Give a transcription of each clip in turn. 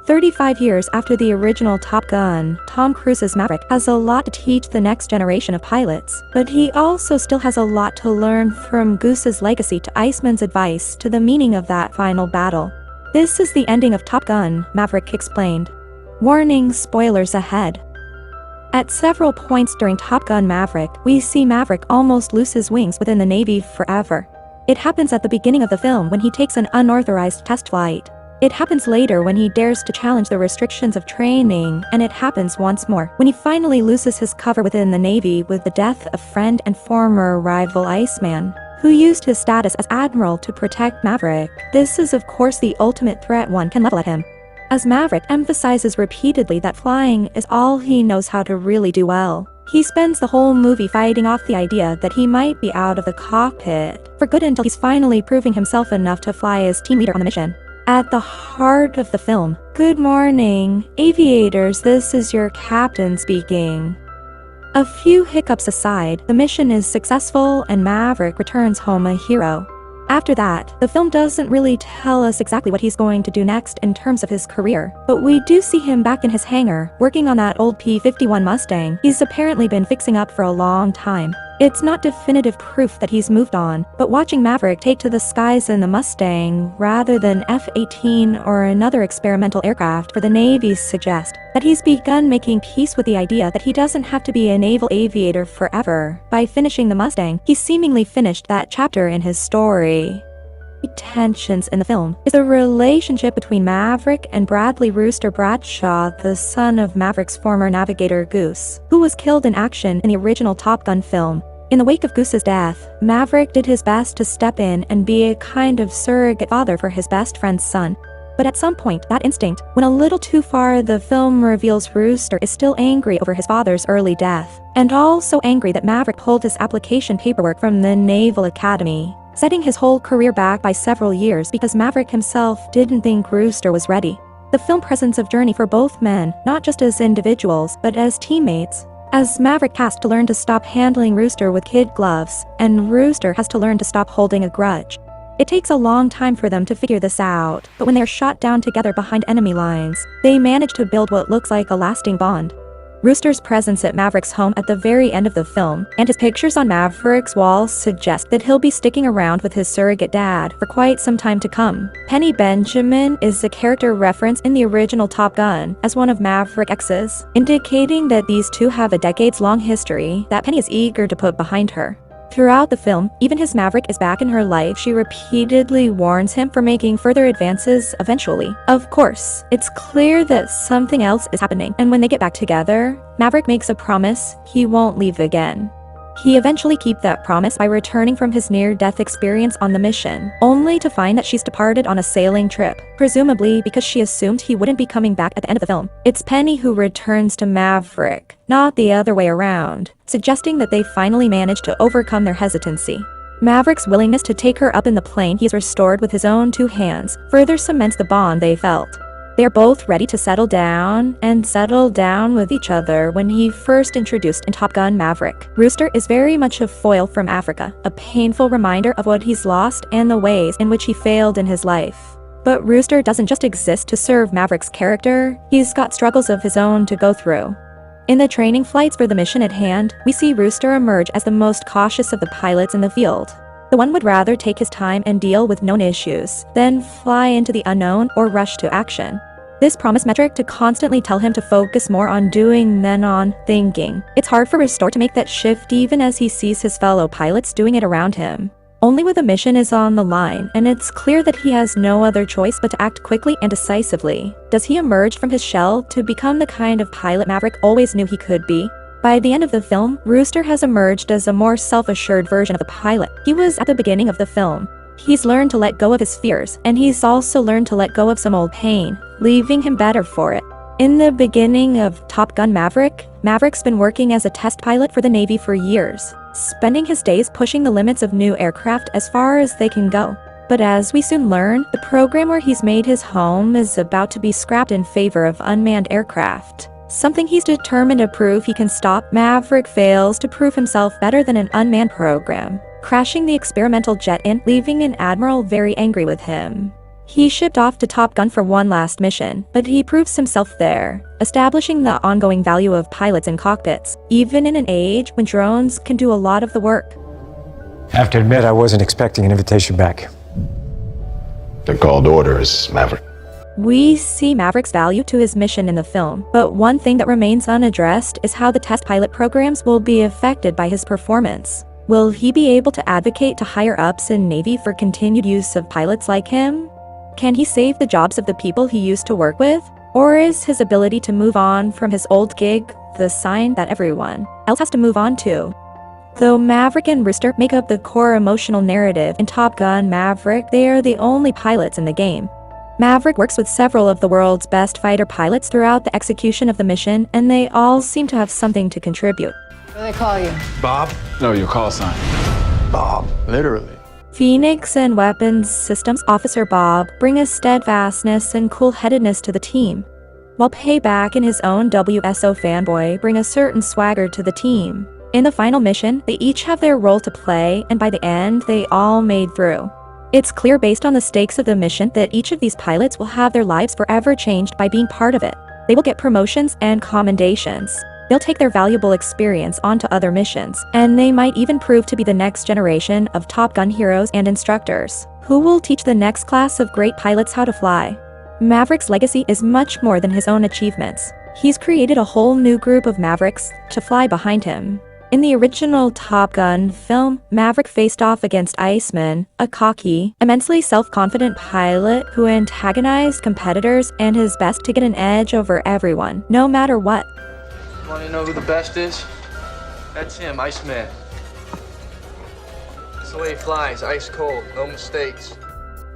35 years after the original Top Gun, Tom Cruise's Maverick has a lot to teach the next generation of pilots, but he also still has a lot to learn from Goose's legacy to Iceman's advice to the meaning of that final battle. This is the ending of Top Gun, Maverick explained. Warning, spoilers ahead. At several points during Top Gun Maverick, we see Maverick almost lose his wings within the Navy forever. It happens at the beginning of the film when he takes an unauthorized test flight. It happens later when he dares to challenge the restrictions of training, and it happens once more when he finally loses his cover within the Navy with the death of friend and former rival Iceman, who used his status as admiral to protect Maverick. This is of course the ultimate threat one can level at him, as Maverick emphasizes repeatedly that flying is all he knows how to really do well. He spends the whole movie fighting off the idea that he might be out of the cockpit for good until he's finally proving himself enough to fly as team leader on the mission. At the heart of the film, "Good morning, aviators, this is your captain speaking." A few hiccups aside, the mission is successful and Maverick returns home a hero. After that, the film doesn't really tell us exactly what he's going to do next in terms of his career, but we do see him back in his hangar, working on that old P-51 Mustang he's apparently been fixing up for a long time. It's not definitive proof that he's moved on, but watching Maverick take to the skies in the Mustang rather than F-18 or another experimental aircraft for the Navy suggests that he's begun making peace with the idea that he doesn't have to be a naval aviator forever. By finishing the Mustang, he seemingly finished that chapter in his story. Tensions in the film is the relationship between Maverick and Bradley Rooster Bradshaw, the son of Maverick's former navigator Goose, who was killed in action in the original Top Gun film. In the wake of Goose's death, Maverick did his best to step in and be a kind of surrogate father for his best friend's son. But at some point, that instinct went a little too far. The film reveals Rooster is still angry over his father's early death, and also angry that Maverick pulled his application paperwork from the Naval Academy, setting his whole career back by several years because Maverick himself didn't think Rooster was ready. The film presents a journey for both men, not just as individuals, but as teammates, as Maverick has to learn to stop handling Rooster with kid gloves, and Rooster has to learn to stop holding a grudge. It takes a long time for them to figure this out, but when they're shot down together behind enemy lines, they manage to build what looks like a lasting bond. Rooster's presence at Maverick's home at the very end of the film, and his pictures on Maverick's walls suggest that he'll be sticking around with his surrogate dad for quite some time to come. Penny Benjamin is a character reference in the original Top Gun as one of Maverick's exes, indicating that these two have a decades-long history that Penny is eager to put behind her. Throughout the film, even as Maverick is back in her life, she repeatedly warns him for making further advances eventually. Of course, it's clear that something else is happening, and when they get back together, Maverick makes a promise he won't leave again. He eventually keeps that promise by returning from his near-death experience on the mission, only to find that she's departed on a sailing trip, presumably because she assumed he wouldn't be coming back at the end of the film. It's Penny who returns to Maverick, not the other way around, suggesting that they finally managed to overcome their hesitancy. Maverick's willingness to take her up in the plane he's restored with his own two hands further cements the bond they felt. They are both ready to settle down with each other when he first introduced in Top Gun Maverick. Rooster is very much a foil from Africa, a painful reminder of what he's lost and the ways in which he failed in his life. But Rooster doesn't just exist to serve Maverick's character, he's got struggles of his own to go through. In the training flights for the mission at hand, we see Rooster emerge as the most cautious of the pilots in the field. The one would rather take his time and deal with known issues than fly into the unknown or rush to action. This promise metric to constantly tell him to focus more on doing than on thinking. It's hard for Rooster to make that shift even as he sees his fellow pilots doing it around him. Only when the mission is on the line, and it's clear that he has no other choice but to act quickly and decisively, does he emerge from his shell to become the kind of pilot Maverick always knew he could be. By the end of the film, Rooster has emerged as a more self-assured version of the pilot he was at the beginning of the film. He's learned to let go of his fears, and he's also learned to let go of some old pain, leaving him better for it. In the beginning of Top Gun Maverick, Maverick's been working as a test pilot for the Navy for years, spending his days pushing the limits of new aircraft as far as they can go. But as we soon learn, the program where he's made his home is about to be scrapped in favor of unmanned aircraft, something he's determined to prove he can stop. Maverick fails to prove himself better than an unmanned program, crashing the experimental jet in, leaving an admiral very angry with him. He's shipped off to Top Gun for one last mission, but he proves himself there, establishing the ongoing value of pilots in cockpits, even in an age when drones can do a lot of the work. I have to admit, I wasn't expecting an invitation back. They're called orders, Maverick. We see Maverick's value to his mission in the film, but one thing that remains unaddressed is how the test pilot programs will be affected by his performance. Will he be able to advocate to higher-ups in Navy for continued use of pilots like him? Can he save the jobs of the people he used to work with? Or is his ability to move on from his old gig the sign that everyone else has to move on too? Though Maverick and Rooster make up the core emotional narrative in Top Gun Maverick, they are the only pilots in the game. Maverick works with several of the world's best fighter pilots throughout the execution of the mission, and they all seem to have something to contribute. What do they call you? Bob? No, your call sign. Bob, literally. Phoenix and Weapons Systems Officer Bob bring a steadfastness and cool-headedness to the team, while Payback and his own WSO fanboy bring a certain swagger to the team. In the final mission, they each have their role to play, and by the end, they all made through. It's clear based on the stakes of the mission that each of these pilots will have their lives forever changed by being part of it. They will get promotions and commendations. They'll take their valuable experience onto other missions, and they might even prove to be the next generation of Top Gun heroes and instructors, who will teach the next class of great pilots how to fly. Maverick's legacy is much more than his own achievements. He's created a whole new group of Mavericks to fly behind him. In the original Top Gun film, Maverick faced off against Iceman, a cocky, immensely self-confident pilot who antagonized competitors and his best to get an edge over everyone, no matter what. Want to know who the best is? That's him, Iceman. That's the way he flies, ice cold, no mistakes.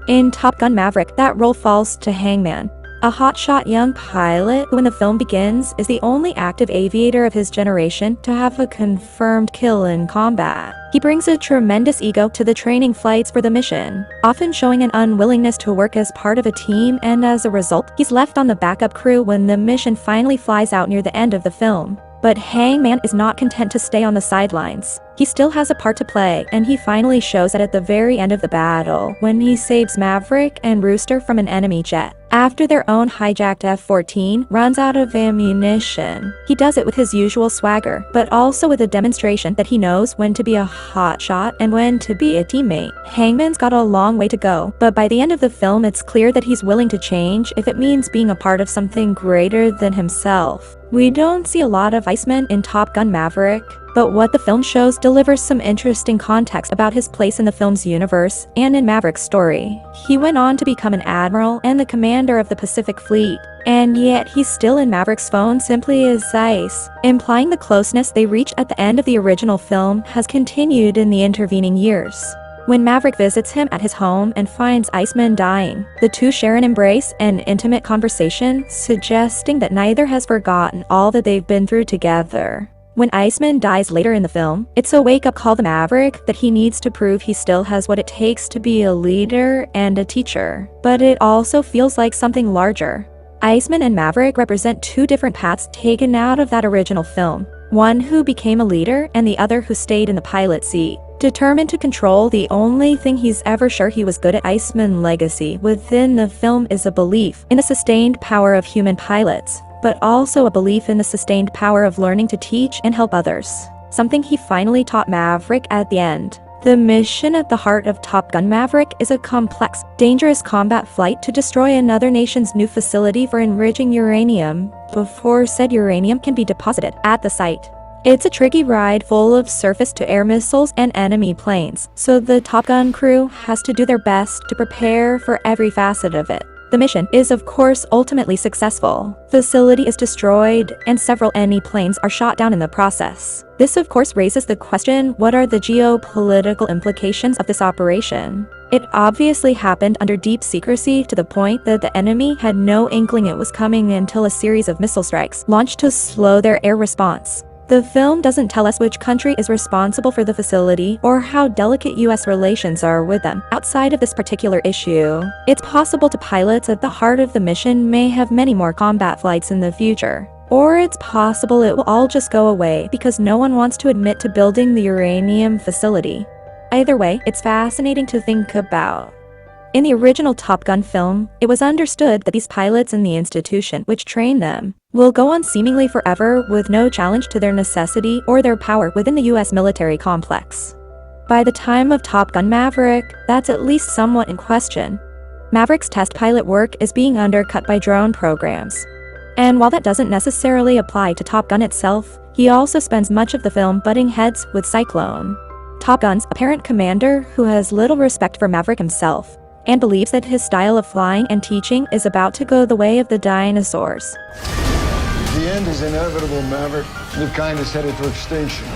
In Top Gun Maverick, that role falls to Hangman, a hotshot young pilot who in the film begins is the only active aviator of his generation to have a confirmed kill in combat. He brings a tremendous ego to the training flights for the mission, often showing an unwillingness to work as part of a team, and as a result, he's left on the backup crew when the mission finally flies out near the end of the film. But Hangman is not content to stay on the sidelines. He still has a part to play, and he finally shows that at the very end of the battle, when he saves Maverick and Rooster from an enemy jet. After their own hijacked F-14 runs out of ammunition, he does it with his usual swagger, but also with a demonstration that he knows when to be a hotshot and when to be a teammate. Hangman's got a long way to go, but by the end of the film it's clear that he's willing to change if it means being a part of something greater than himself. We don't see a lot of Iceman in Top Gun Maverick, but what the film shows delivers some interesting context about his place in the film's universe and in Maverick's story. He went on to become an admiral and the commander of the Pacific Fleet, and yet he's still in Maverick's phone simply as Ice, implying the closeness they reached at the end of the original film has continued in the intervening years. When Maverick visits him at his home and finds Iceman dying, the two share an embrace and intimate conversation, suggesting that neither has forgotten all that they've been through together. When Iceman dies later in the film, it's a wake-up call to Maverick that he needs to prove he still has what it takes to be a leader and a teacher. But it also feels like something larger. Iceman and Maverick represent two different paths taken out of that original film. One who became a leader and the other who stayed in the pilot seat, determined to control the only thing he's ever sure he was good at. Iceman's legacy within the film is a belief in the sustained power of human pilots, but also a belief in the sustained power of learning to teach and help others, something he finally taught Maverick at the end. The mission at the heart of Top Gun Maverick is a complex, dangerous combat flight to destroy another nation's new facility for enriching uranium before said uranium can be deposited at the site. It's a tricky ride full of surface-to-air missiles and enemy planes, so the Top Gun crew has to do their best to prepare for every facet of it. The mission is of course ultimately successful. Facility is destroyed and several enemy planes are shot down in the process. This of course raises the question, what are the geopolitical implications of this operation? It obviously happened under deep secrecy to the point that the enemy had no inkling it was coming until a series of missile strikes launched to slow their air response. The film doesn't tell us which country is responsible for the facility or how delicate US relations are with them. Outside of this particular issue, it's possible the pilots at the heart of the mission may have many more combat flights in the future. Or it's possible it will all just go away because no one wants to admit to building the uranium facility. Either way, it's fascinating to think about. In the original Top Gun film, it was understood that these pilots in the institution which train them will go on seemingly forever with no challenge to their necessity or their power within the US military complex. By the time of Top Gun Maverick, that's at least somewhat in question. Maverick's test pilot work is being undercut by drone programs. And while that doesn't necessarily apply to Top Gun itself, he also spends much of the film butting heads with Cyclone, Top Gun's apparent commander who has little respect for Maverick himself, and believes that his style of flying and teaching is about to go the way of the dinosaurs. The end is inevitable, Maverick. Your kind is headed for extinction.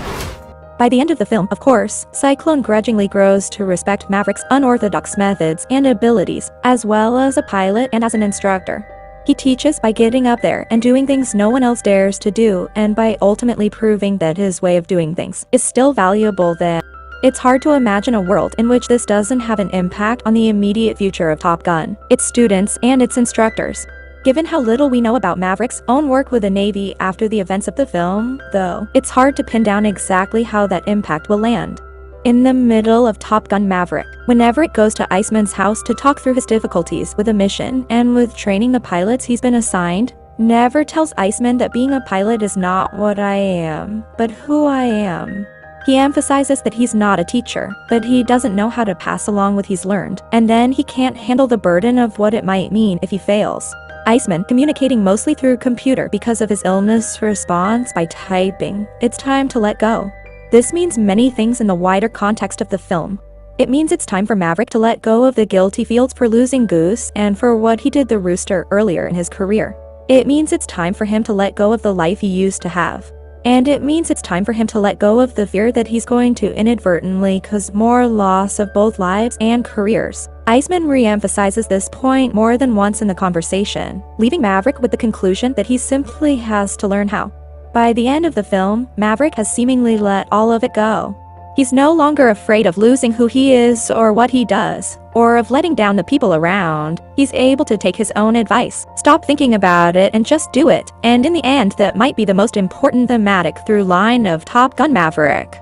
By the end of the film, of course, Cyclone grudgingly grows to respect Maverick's unorthodox methods and abilities, as well as a pilot and as an instructor. He teaches by getting up there and doing things no one else dares to do, and by ultimately proving that his way of doing things is still valuable then. It's hard to imagine a world in which this doesn't have an impact on the immediate future of Top Gun, its students, and its instructors. Given how little we know about Maverick's own work with the Navy after the events of the film, though, it's hard to pin down exactly how that impact will land. In the middle of Top Gun Maverick, whenever it goes to Iceman's house to talk through his difficulties with a mission and with training the pilots he's been assigned, never tells Iceman that being a pilot is not what I am, but who I am. He emphasizes that he's not a teacher, but he doesn't know how to pass along what he's learned, and then he can't handle the burden of what it might mean if he fails. Iceman, communicating mostly through computer because of his illness, responds by typing, "It's time to let go." This means many things in the wider context of the film. It means it's time for Maverick to let go of the guilty feels for losing Goose and for what he did the Rooster earlier in his career. It means it's time for him to let go of the life he used to have. And it means it's time for him to let go of the fear that he's going to inadvertently cause more loss of both lives and careers. Iceman re-emphasizes this point more than once in the conversation, leaving Maverick with the conclusion that he simply has to learn how. By the end of the film, Maverick has seemingly let all of it go. He's no longer afraid of losing who he is or what he does, or of letting down the people around. He's able to take his own advice, stop thinking about it, and just do it. And in the end, that might be the most important thematic through line of Top Gun Maverick.